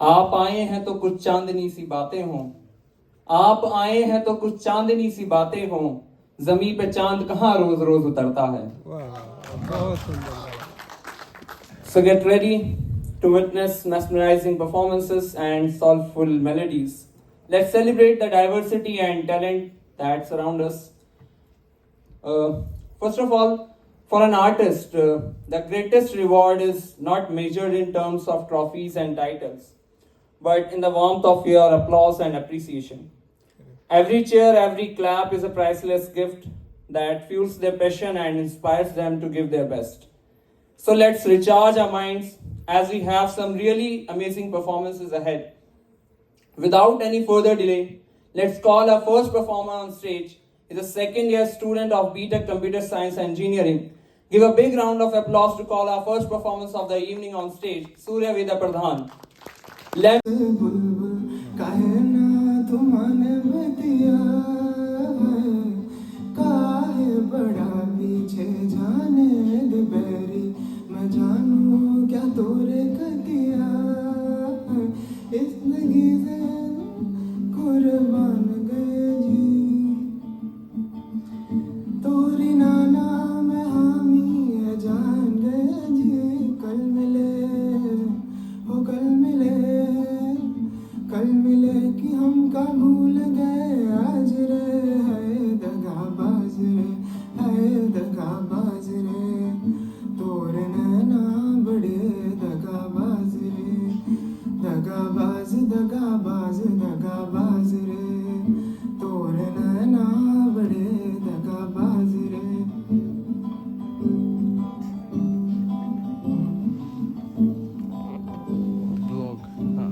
आप आए हैं तो कुछ चांदनी सी बातें हों, आप आए हैं तो कुछ चांदनी सी बातें हों, जमी पे चांद कहाँ रोज रोज उतरता है। बहुत सुंदर। So get ready to witness mesmerizing performances and soulful melodies. Let's celebrate the diversity and talent that surround us. First of all, for an artist, the greatest reward is not measured in terms of trophies and titles, but in the warmth of your applause and appreciation. Every cheer, every clap is a priceless gift that fuels their passion and inspires them to give their best. So let's recharge our minds as we have some really amazing performances ahead. Without any further delay, let's call our first performer on stage. He's a second year student of BTech Computer Science Engineering. Give a big round of applause to call our first performance of the evening on stage, Surya Veda Pradhan.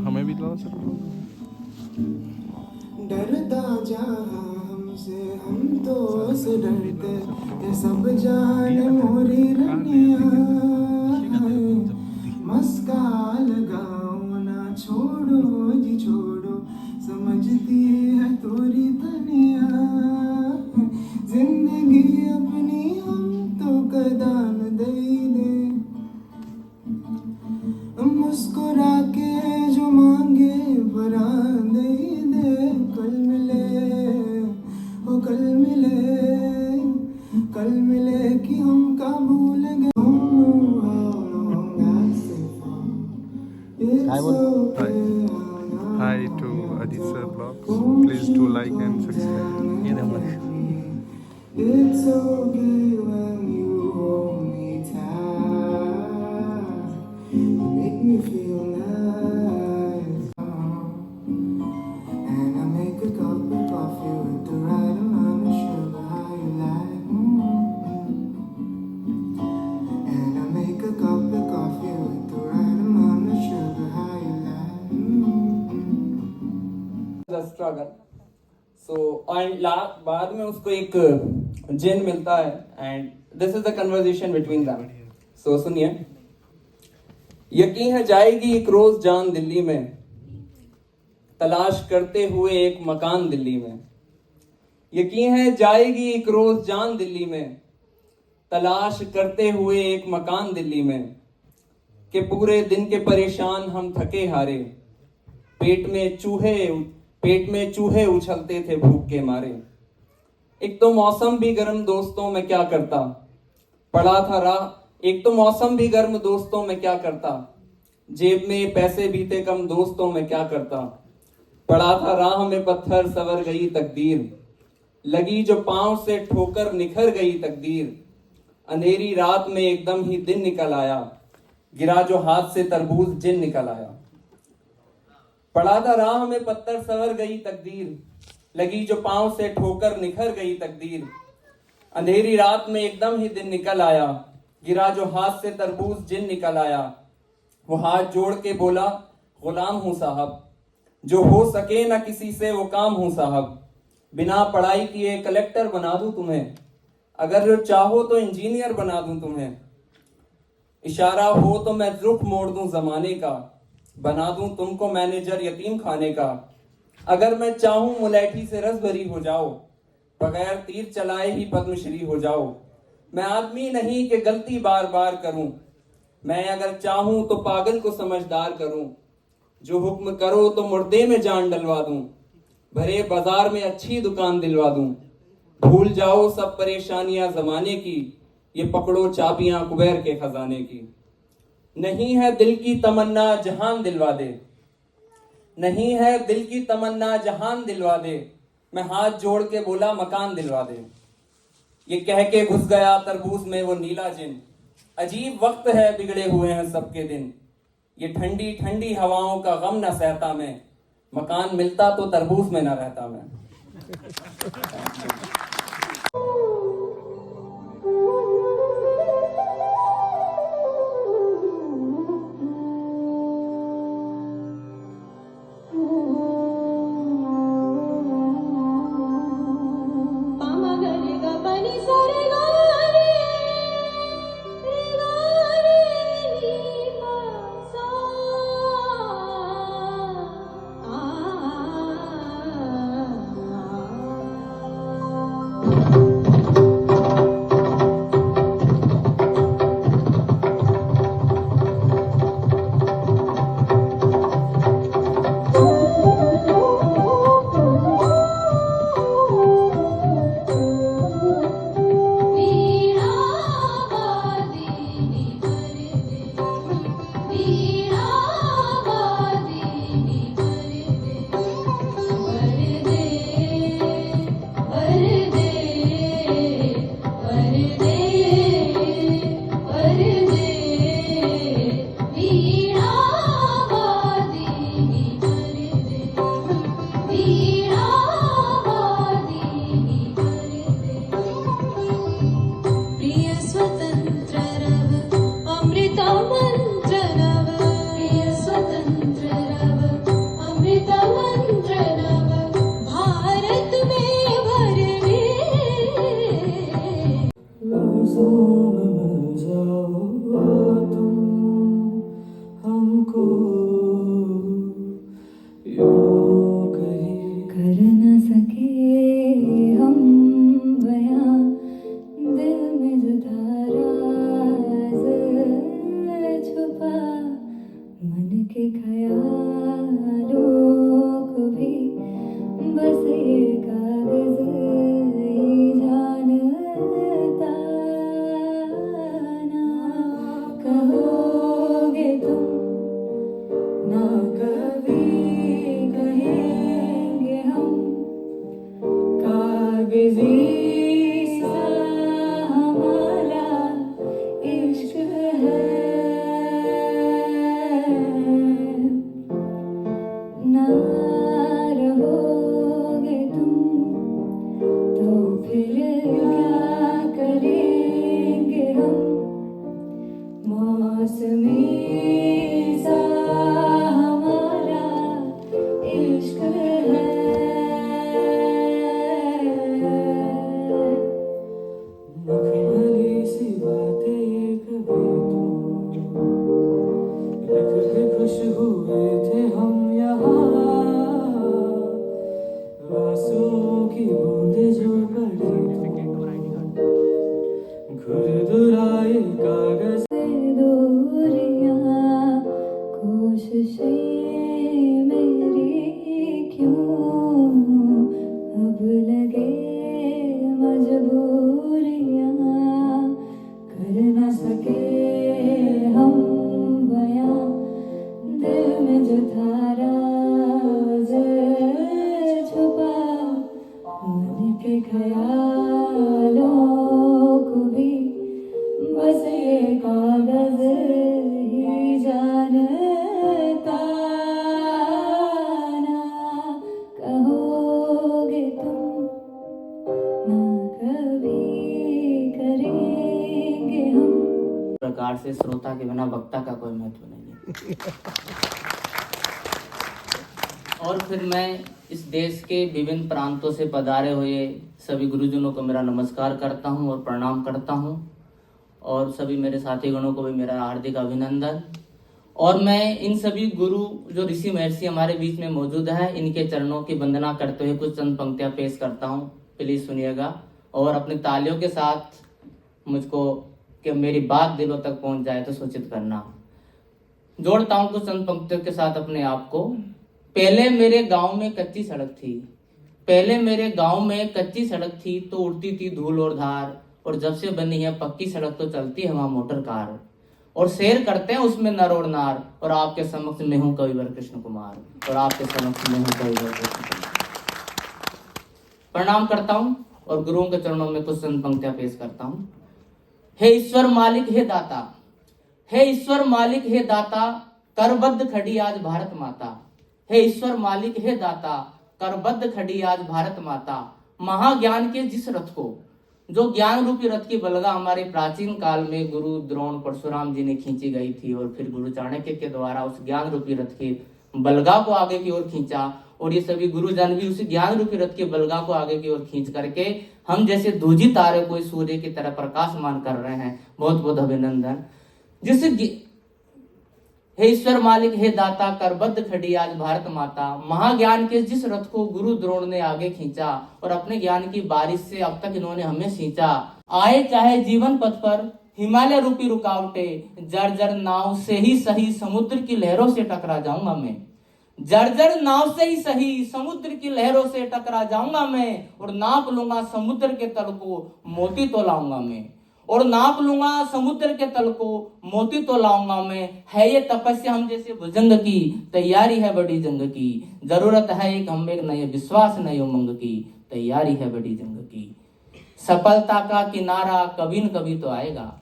हमें भी ला सकते। डरता जा हमसे हम तो से डरते ये सब जान मोरी रनिया मस्का लगाओ ना छोड़ो जी छोड़ो समझती है तोरी तनिया जिंदगी अपनी हम तो कदान दे दे मुस्कुरा के जो मांगे बरान दे दे कल मिले कि हम का भूल गए Hi to Adisa Vlogs. Please do like and subscribe. It's okay when you hold me tight. You make me feel nice. And I make a cup of coffee with the right amount of sugar. How you like? And I make a cup of coffee with the right amount of sugar. How you like? The struggle. So and बाद में उसको एक जिन मिलता है and this is the conversation between them. So सुनिए, यकीन है जाएगी एक रोज जान दिल्ली में, तलाश करते हुए एक मकान दिल्ली में। यकीन है जाएगी एक रोज जान दिल्ली में, तलाश करते हुए एक मकान दिल्ली में। कि पूरे दिन के परेशान हम थके हारे, पेट में चूहे उछलते थे भूख के मारे। एक तो मौसम भी गर्म दोस्तों में क्या करता, पड़ा था राह। एक तो मौसम भी गर्म दोस्तों में क्या करता, जेब में पैसे भी थे कम दोस्तों में क्या करता। पड़ा था राह में पत्थर सवर गई तकदीर, लगी जो पांव से ठोकर निखर गई तकदीर। अंधेरी रात में एकदम ही दिन निकल आया, गिरा जो हाथ से तरबूज जिन निकल आया। पड़ा था राह में पत्थर सवर गई तकदीर, लगी जो पांव से ठोकर निखर गई तकदीर। अंधेरी रात में एकदम ही दिन निकल आया, गिरा जो हाथ से तरबूज जिन निकल आया। वो हाथ जोड़ के बोला गुलाम हूं साहब, जो हो सके ना किसी से वो काम हूं साहब। बिना पढ़ाई किए कलेक्टर बना दूं तुम्हें, अगर चाहो तो इंजीनियर बना दूं तुम्हें। इशारा हो तो मैं रुख मोड़ दूं जमाने का, बना दूं तुमको मैनेजर यतीम खाने का। अगर मैं चाहूं मुलैठी से रस भरी हो जाओ, बगैर तीर चलाए ही पद्मश्री हो जाओ। मैं आदमी नहीं कि गलती बार बार करूं, मैं अगर चाहूं तो पागल को समझदार करूं। जो हुक्म करो तो मुर्दे में जान डलवा दूं, भरे बाजार में अच्छी दुकान दिलवा दूं। भूल जाओ सब परेशानियां जमाने की, ये पकड़ो चाबियां कुबेर के खजाने की। नहीं है दिल की तमन्ना जहान दिलवा दे, नहीं है दिल की तमन्ना जहान दिलवा दे। मैं हाथ जोड़ के बोला मकान दिलवा दे। ये कह के घुस गया तरबूज में वो नीला जिन, अजीब वक्त है बिगड़े हुए हैं सबके दिन। ये ठंडी ठंडी हवाओं का गम न सहता मैं, मकान मिलता तो तरबूज में न रहता मैं। कर न सके हम बयां दिल में जो था राज छुपा, मन के ख्यालों को भी बस ये कागज ही जानता। ना कहोगे तुम ना कभी कहेंगे हम, कागजी सा हमारा इश्क है। ना रहोगे तुम तो फिर क्या करेंगे हम, मौसमी सा हमारा इश्क है। मखमली सी बातें ये कभी तो लिख के खुश हुए थे हम यहाँ, आंसुओं की बूंदें जो पड़ी तो खुरदुराए कागज दूरियां कोशिशें मेरी क्यों अब लगे मजबूरियां, कर न सके हम बयां दिल में जो था राज छुपा, मन के ख्यालों को भी बस ये कागज ही जानता। ना कहोगे तुम ना कभी करेंगे हम। प्रकार से श्रोता के बिना वक्ता का कोई महत्व नहीं है। और फिर मैं इस देश के विभिन्न प्रांतों से पधारे हुए सभी गुरुजनों को मेरा नमस्कार करता हूं और प्रणाम करता हूं, और सभी मेरे साथी गणों को भी मेरा हार्दिक अभिनंदन। और मैं इन सभी गुरु जो ऋषि महर्षि हमारे बीच में मौजूद है, इनके चरणों की वंदना करते हुए कुछ चंद पंक्तियां पेश करता हूं, प्लीज सुनिएगा और अपनी तालियों के साथ मुझको कि मेरी बात दिलों तक पहुंच जाए तो सूचित करना। जोड़ता हूं कुछ चंद पंक्तियों के साथ अपने आप को। पहले मेरे गांव में कच्ची सड़क थी, पहले मेरे गांव में कच्ची सड़क थी तो उड़ती थी धूल और धार, और जब से बनी है पक्की सड़क तो चलती है वहां मोटर कार, और शेर करते हैं उसमें नर और नार, और आपके समक्ष मैं हूं कविवर कृष्ण कुमार, और आपके समक्ष मैं हूं कविवर कृष्ण कुमार। प्रणाम करता हूं और गुरुओं के चरणों में कुछ चंद पंक्तियां पेश करता हूं। हे ईश्वर मालिक हे दाता, हे ईश्वर मालिक हे दाता, करबद्ध खड़ी आज भारत माता। हे ईश्वर मालिक हे दाता, करबद्ध खड़ी आज भारत माता। महाज्ञान के जिस रथ को, जो ज्ञान रूपी रथ की बलगा हमारे प्राचीन काल में गुरु द्रोण परशुराम जी ने खींची गई थी, और फिर गुरु चाणक्य के द्वारा उस ज्ञान रूपी रथ की बलगा को आगे की ओर खींचा, और ये सभी गुरुजन भी उसी ज्ञान रूपी रथ की बलगा को आगे की ओर खींच करके हम जैसे दूजी तारे को सूर्य की तरह प्रकाशमान कर रहे हैं। बहुत बहुत अभिनंदन। हे ईश्वर मालिक हे दाता, करबद्ध खड़ी आज भारत माता। महाज्ञान के जिस रथ को गुरु द्रोण ने आगे खींचा, और अपने ज्ञान की बारिश से अब तक इन्होंने हमें सींचा। आए चाहे जीवन पथ पर हिमालय रूपी रुकावटें, जर्जर नाव से ही सही समुद्र की लहरों से टकरा जाऊंगा मैं। जर्जर नाव से ही सही समुद्र की लहरों से टकरा जाऊंगा मैं, और नाप लूंगा समुद्र के तल को मोती तो लाऊंगा मैं, और नाप लूंगा समुद्र के तल को मोती तो लाऊंगा मैं। है ये तपस्या हम जैसे भुजंग की, तैयारी है बड़ी जंग की। जरूरत है एक हम एक नए विश्वास नए उमंग की, तैयारी है बड़ी जंग की। सफलता का किनारा कभी न कभी तो आएगा,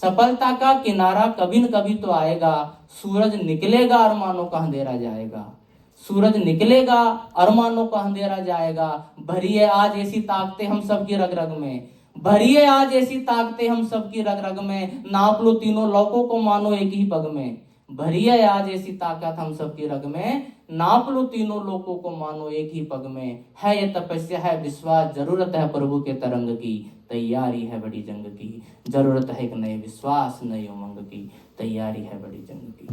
सफलता का किनारा कभी न कभी तो आएगा। सूरज निकलेगा अरमानों का अंधेरा जाएगा, सूरज निकलेगा अरमानों का अंधेरा जाएगा। भरिए आज ऐसी ताकतें हम सबकी रग रग में, भरिए आज ऐसी ताकतें हम सबकी रग रग में। नाप लो तीनों लोकों को मानो एक ही पग में, भरिए आज ऐसी ताकत हम सबकी रग में। नाप लो तीनों लोकों को मानो एक ही पग में। है ये तपस्या है विश्वास, जरूरत है प्रभु के तरंग की, तैयारी है बड़ी जंग की। जरूरत है एक नए विश्वास नए उमंग की, तैयारी है बड़ी जंग की।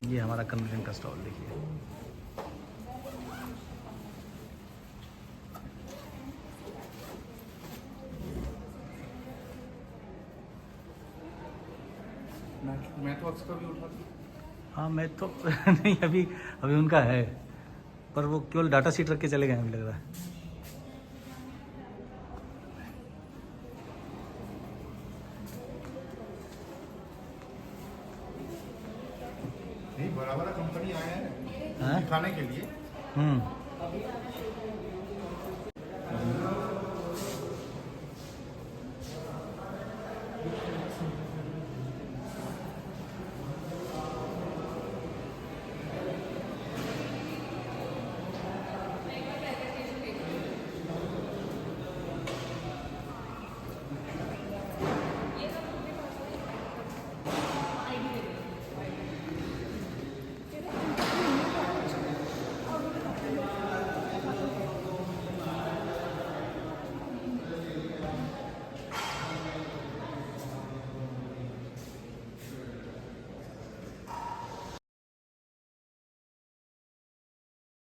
ये हमारा कन्वर्जन का स्टॉल देखिए। मैथवर्क्स का भी उठा। हाँ मैं तो नहीं अभी उनका है, पर वो केवल डाटा शीट रख के चले गए हैं, अभी लग रहा है। नहीं, बड़ा बड़ा कंपनी आया है हाँ? दिखाने के लिए।